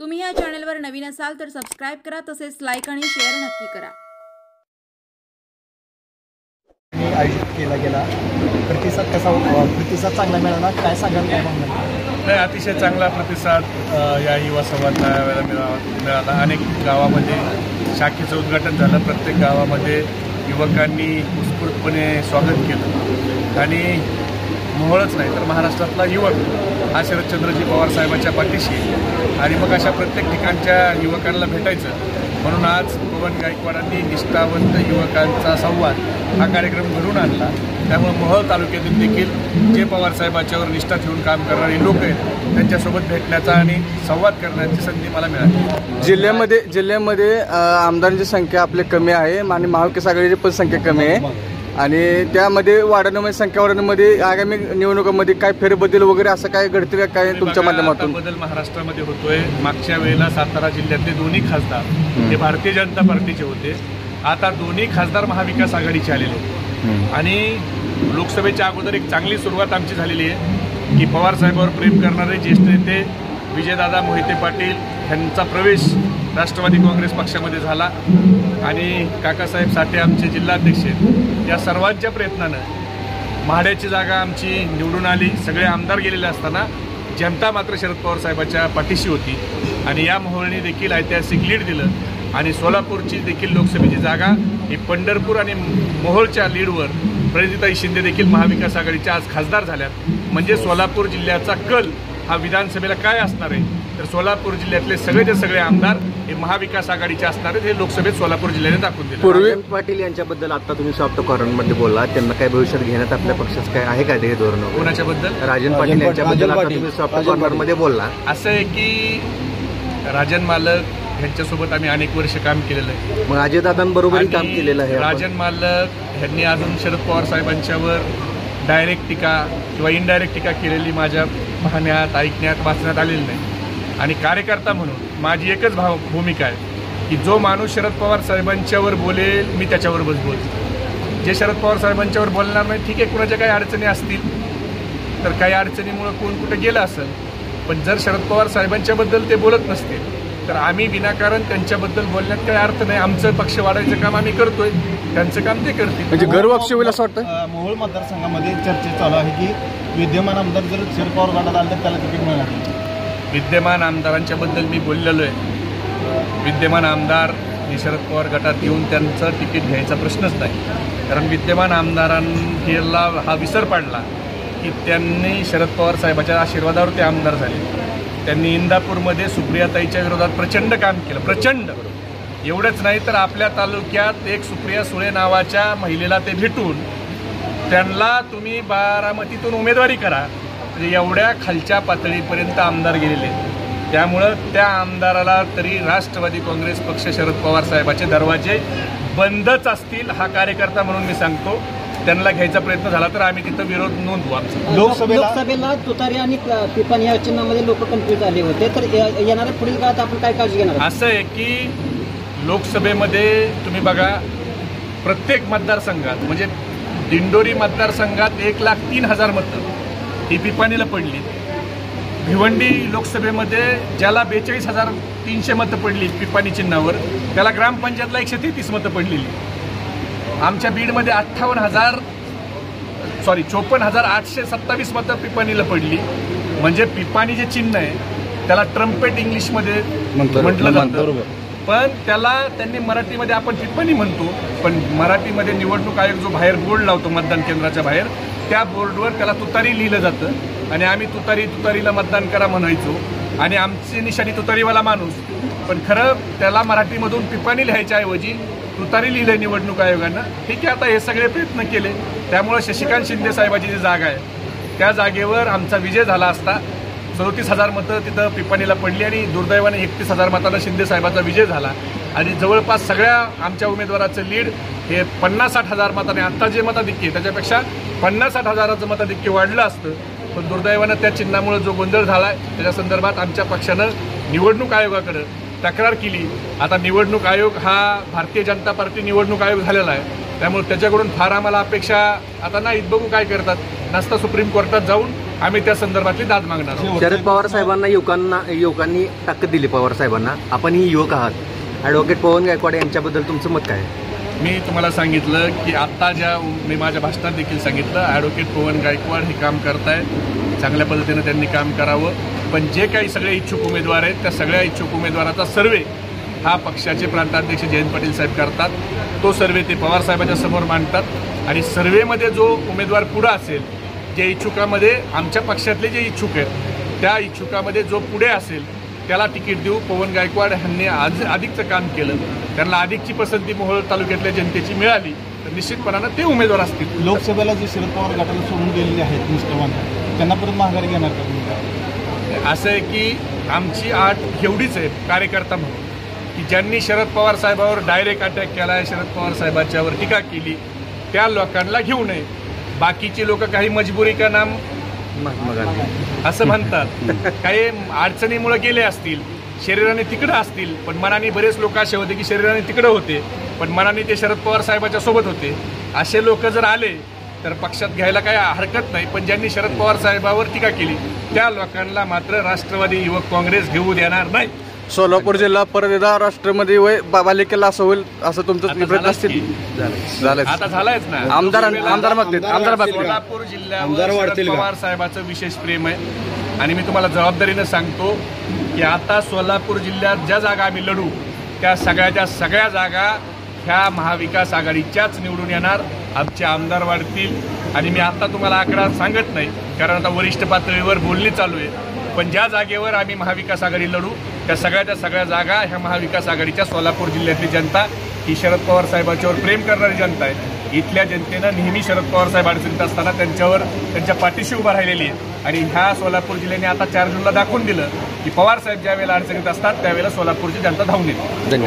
तुम्ही या चॅनलवर नवीन असाल तर सबस्क्राइब करा, तसेच लाईक आणि शेअर नक्की करा। आयोजित केला गेला प्रतिसाद कसा प्रतिसाद चांगला मिळाला, काय सांगाल काय म्हणणार? नाही, अतिशय चांगला प्रतिसाद या युवा संवादला मिळाला। अनेक गावामध्ये शाखेचं उद्घाटन झालं, प्रत्येक गावामध्ये युवकांनी उत्स्फूर्तपणे स्वागत केलं आणि मोहोळच नाही तर महाराष्ट्रातला युवक हा शरदचंद्रजी पवार साहेबांच्या पाठीशी आणि मग अशा प्रत्येक ठिकाणच्या युवकांना भेटायचं म्हणून आज पवन गायकवाडांनी निष्ठावंत युवकांचा संवाद हा कार्यक्रम घडून आणला। त्यामुळे मोहोळ तालुक्यातील देखील जे पवार साहेबांच्यावर निष्ठा ठेवून काम करणारे लोक आहेत त्यांच्यासोबत भेटण्याचा आणि संवाद करण्याची संधी मला मिळाली। जिल्ह्यामध्ये आमदारांची संख्या आपली कमी आहे आणि महाविकास आघाडीची पण संख्या कमी आहे आणि त्यामध्ये वाढवण्यामध्ये संख्या वाढवण्यामध्ये आगामी निवडणुकांमध्ये काय फेरबदल वगैरे असं काय घडतील काय तुमच्या माध्यमातून? बदल महाराष्ट्रामध्ये होतोय। मागच्या वेळेला सातारा जिल्ह्यातले दोन्ही खासदार हे भारतीय जनता पार्टीचे होते, आता दोन्ही खासदार महाविकास आघाडीचे आलेले आणि लोकसभेच्या अगोदर एक चांगली सुरुवात आमची झालेली आहे की पवार साहेबांवर प्रेम करणारे ज्येष्ठ नेते विजयदादा मोहिते पाटील यांचा प्रवेश राष्ट्रवादी काँग्रेस पक्षामध्ये झाला आणि काकासाहेब साठे आमचे जिल्हाध्यक्ष या सर्वांच्या प्रयत्नानं म्हाड्याची जागा आमची निवडून आली। सगळे आमदार गेलेले असताना जनता मात्र शरद पवार साहेबांच्या पाठीशी होती आणि या मोहोळने देखील ऐतिहासिक लीड दिलं आणि सोलापूरची देखील लोकसभेची जागा ही पंढरपूर आणि मोहोळच्या लीडवर प्रणितीताई शिंदे देखील महाविकास आघाडीच्या आज खासदार झाल्यात। म्हणजे सोलापूर जिल्ह्याचा कल हा विधानसभेला काय असणार आहे तर सोलापूर जिल्ह्यातले सगळेचे सगळे आमदार हे महाविकास आघाडीचे असणार आहेत, हे लोकसभेत सोलापूर जिल्ह्याने दाखवून दिलं। राजन पाटील यांच्याबद्दल आता तुम्ही सॉफ्ट कॉर्नरमध्ये बोलला, त्यांना काय भविष्यात घेण्यात आपल्या पक्षाचं काय आहे का हे धोरण? कोणाच्याबद्दल? राजन पाटील यांच्याबद्दल आता तुम्ही सॉफ्ट कॉर्नरमध्ये बोलला। असं आहे की राजन मालक ह्यांच्यासोबत आम्ही अनेक वर्ष काम केलेलं आहे, मग अजयदादांबरोबरही काम केलेलं आहे। राजन मालक ह्यांनी अजून शरद पवार साहेबांच्यावर डायरेक्ट टीका किंवा इनडायरेक्ट टीका केलेली माझ्या पाहण्यात ऐकण्यात वाचण्यात आलेली नाही आणि कार्यकर्ता म्हणून माझी एकच भूमिका आहे की जो माणूस शरद पवार साहेबांच्यावर बोलेल मी त्याच्यावर बोलतो। जे शरद पवार साहेबांच्यावर बोलणार नाही, ठीक आहे, कुणाच्या काही अडचणी असतील तर काही अडचणीमुळे कोण कुठे गेलं असेल, पण जर शरद पवार साहेबांच्याबद्दल ते बोलत नसतील तर आम्ही विनाकारण त्यांच्याबद्दल बोलण्यात काही अर्थ नाही। आमचं पक्ष वाढायचं काम आम्ही करतोय, त्यांचं काम ते करतील। म्हणजे गर्वपक्ष होईल असं वाटतं? मोहोळ मतदारसंघामध्ये चर्चा चालू आहे की विद्यमान आमदार जर शरद पवार गटात आले तर त्याला तिकीट मिळणार। विद्यमान आमदारांच्या बद्दल मी बोललेलो आहे। विद्यमान आमदार हे शरद पवार गटात येऊन त्यांचं तिकीट घ्यायचा प्रश्नच नाही, कारण विद्यमान आमदारांना हा विसर पडला की त्यांनी शरद पवार साहेबांच्या आशीर्वादावर ते आमदार झाले। त्यांनी इंदापूरमध्ये सुप्रियाताईच्या विरोधात प्रचंड काम केलं, प्रचंड। एवढंच नाही तर आपल्या तालुक्यात एक सुप्रिया सुळे नावाच्या महिलेला ते भेटून त्यांना तुम्ही बारामतीतून उमेदवारी करा, म्हणजे एवढ्या खालच्या पातळीपर्यंत आमदार गेलेले। त्यामुळं त्या आमदाराला तरी राष्ट्रवादी काँग्रेस पक्ष शरद पवार साहेबांचे दरवाजे बंदच असतील हा कार्यकर्ता म्हणून मी सांगतो। त्यांना घ्यायचा प्रयत्न झाला तर आम्ही तिथं विरोध नोंदवू। आमचा लोकसभेला तुतारी आणि पिपाणी या चिन्हामध्ये लोक कन्फ्युज झाले होते, तर येणाऱ्या पुढील काळात आपण काय काळजी घेणार? असं आहे की लोकसभेमध्ये तुम्ही बघा प्रत्येक मतदारसंघात म्हणजे दिंडोरी मतदारसंघात 1,03,000 मतं ही पिपाणीला पडली। भिवंडी लोकसभेमध्ये ज्याला 42,300 मतं पडली पिपाणी चिन्हावर त्याला ग्रामपंचायतला 133 मतं पडलेली। आमच्या बीडमध्ये 54,827 मतं पिपाणीला पडली। म्हणजे पिपाणी जे चिन्ह आहे त्याला ट्रम्पेट इंग्लिशमध्ये म्हटलं जातं, पण त्याला त्यांनी मराठीमध्ये आपण पिपाणी म्हणतो, पण मराठीमध्ये निवडणूक आयोग जो बाहेर बोर्ड लावतो मतदान केंद्राच्या बाहेर त्या बोर्डवर त्याला तुतारी लिहिलं जातं आणि आम्ही तुतारीला मतदान करा म्हणायचो आणि आमची निशाणी तुतारीवाला माणूस, पण खरं त्याला मराठीमधून पिपाणी लिहायच्या ऐवजी तुतारी लिहिलं निवडणूक आयोगानं। ठीक आहे, आता हे सगळे प्रयत्न केले त्यामुळे शशिकांत शिंदे साहेबाची जी जागा आहे त्या जागेवर आमचा विजय झाला असता। 34,000 मतं तिथं पिपाणीला पडली आणि दुर्दैवाने 31,000 मतांना शिंदे साहेबांचा विजय झाला आणि जवळपास सगळ्या आमच्या उमेदवाराचं लीड हे 50-60,000 मतांनी आत्ता जे मताधिक्य त्याच्यापेक्षा 50-60,000चं मताधिक्य वाढलं असतं, पण दुर्दैवानं त्या चिन्हामुळे जो गोंधळ झाला आहे त्याच्या संदर्भात आमच्या पक्षानं निवडणूक आयोगाकडे तक्रार केली। आता निवडणूक आयोग हा भारतीय जनता पार्टी निवडणूक आयोग झालेला आहे, त्यामुळे त्याच्याकडून फार आम्हाला अपेक्षा आता नाहीत, बघू काय करतात। नसता सुप्रीम कोर्टात जाऊन आम्ही त्या संदर्भातली दाद मागणार आहोत. शरद पवार साहेबांना युवकांनी ताकद दिली. पवार साहेबांना आपण ही युवक आहात. ॲडव्होकेट पवन गायकवाड यांच्याबद्दल तुमचं मत काय आहे? मी तुम्हाला सांगितलं की आता मी माझ्या भाषणात देखील सांगितलं, ॲडव्होकेट पवन गायकवाड हे काम करतायत, चांगल्या पद्धतीनं त्यांनी काम करावं. पण जे काही सगळे इच्छुक उमेदवार आहेत त्या सगळ्या इच्छुक उमेदवाराचा सर्वे हा पक्षाचे प्रांताध्यक्ष जयंत पाटील साहेब करतात. तो सर्वे ते पवार साहेबांच्या समोर मांडतात आणि सर्वेमध्ये जो उमेदवार पुढे असेल, जे इच्छुकामध्ये आमच्या पक्षातले जे इच्छुक आहेत त्या इच्छुकामध्ये जो पुढे असेल त्याला तिकीट देऊ. पवन गायकवाड यांनी अधिकचं काम केलं, त्यांना अधिकची पसंती मोहोळ तालुक्यातल्या जनतेची मिळाली तर निश्चितपणानं ते उमेदवार असतील. लोकसभेला जे शरद पवार गटाला सोडून गेलेले आहेत निष्ठावान, त्यांना परत माघारी घेणार का तुम्ही? असं आहे की आमची आट एवढीच आहे कार्यकर्ता म्हणून की ज्यांनी शरद पवार साहेबावर डायरेक्ट अटॅक केला आहे, शरद पवार साहेबांच्यावर टीका केली, त्या लोकांना घेऊ नये. बाकीचे लोक काही मजबुरी का नाम असं म्हणतात, काही अडचणीमुळे गेले असतील, शरीराने तिकडं असतील, पण मनाने बरेच लोक असे होते की शरीराने तिकडं होते पण मनाने ते शरद पवार साहेबांच्या सोबत होते. असे लोक जर आले तर पक्षात घ्यायला काही हरकत नाही. पण ज्यांनी शरद पवार साहेबावर टीका केली त्या लोकांना मात्र राष्ट्रवादी युवक काँग्रेस घेऊ देणार नाही. सोलापूर जिल्हा परत एकदा राष्ट्रमध्ये बालेकिल्ला असं होईल असं तुमचं प्रयत्न असतील? झालं आता झालायच ना. आमदार मागतील. सोलापूर जिल्ह्यावर शरद पवार साहेबांचं विशेष प्रेम आहे आणि मी तुम्हाला जबाबदारीनं सांगतो की आता सोलापूर जिल्ह्यात ज्या जागा आम्ही लढू त्या सगळ्या जागा ह्या महाविकास आघाडीच्याच निवडून येणार. आमचे आमदार वाढतील आणि मी आता तुम्हाला आकडा सांगत नाही कारण आता वरिष्ठ पातळीवर बोलणी चालू आहे. पण ज्या जागेवर आम्ही महाविकास आघाडी लढू त्या सगळ्या जागा ह्या महाविकास आघाडीच्या सोलापूर जिल्ह्यातली जनता ही शरद पवार साहेबांच्यावर प्रेम करणारी जनता आहे. इथल्या जनतेनं नेहमी शरद पवार साहेब अडचणीत असताना त्यांच्या पाठीशी उभा राहिलेली आहे आणि ह्या सोलापूर जिल्ह्याने आता 4 जूनला दाखवून दिलं की पवार साहेब ज्या वेळेला अडचणीत असतात त्यावेळेला सोलापूरची जनता धावून येते.